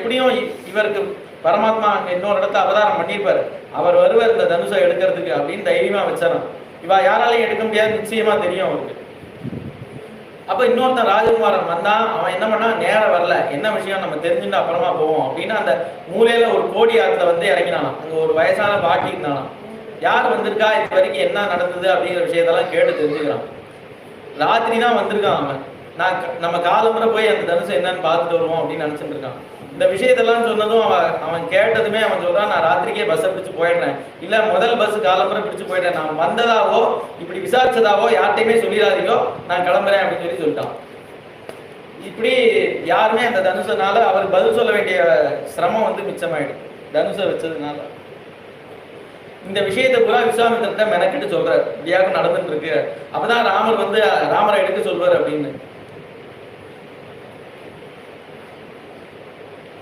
எப்படியும் இவருக்கு பரமாத்மா அங்கே இன்னொரு இடத்த அவதாரம் பண்ணியிருப்பாரு, அவர் வருவார் இந்த தனுஷை எடுக்கிறதுக்கு அப்படின்னு தைரியமா வச்சாராம். இவ யாராலையும் எடுக்க முடியாது நிச்சயமா தெரியும் அவருக்கு. அப்ப இன்னொருத்தன் ராஜகுமாரன் வந்தான். அவன் என்ன பண்ணா, நேரம் வரல, என்ன விஷயம் நம்ம தெரிஞ்சுட்டு அப்புறமா போவோம் அப்படின்னு அந்த மூலையில ஒரு கோடி ஆத்துல வந்து இறங்கினானாம். அங்க ஒரு வயசான பாட்டி இருந்தானாம். யார் வந்திருக்கா, இது வரைக்கும் என்ன நடந்தது அப்படிங்கிற விஷயத்தெல்லாம் கேட்டு தெரிஞ்சுக்கிறான். ராத்திரி தான் வந்திருக்கான் அவன். நம்ம காலமுறை போய் அந்த தனுசை என்னன்னு பார்த்துட்டு வருவோம் அப்படின்னு நினைச்சிட்டு இருக்கான். இந்த விஷயத்தெல்லாம் சொன்னதும் அவன் கேட்டதுமே அவன் சொல்றான், நான் ராத்திரிக்கே பஸ்ஸை பிடிச்சு போயிடுறேன், இல்ல முதல் பஸ் காலமுறை பிடிச்சு போயிட்டேன், நான் வந்ததாவோ இப்படி விசாரிச்சதாவோ யார்கிட்டையுமே சொல்லிடாதீங்கோ, நான் கிளம்புறேன் அப்படின்னு சொல்லிட்டான். இப்படி யாருமே அந்த தனுசனால அவர் பதில் சொல்ல வேண்டிய சிரமம் வந்து மிச்சமாயிடும் தனுசை வச்சதுனால. இந்த விஷயத்தை பூரா விஸ்வாமித்திரத்தை மெனக்கிட்டு சொல்றாரு, இப்படியாக நடந்துட்டு இருக்கு. அப்பதான் ராமர் வந்து ராமரை எடுக்க சொல்வார் அப்படின்னு.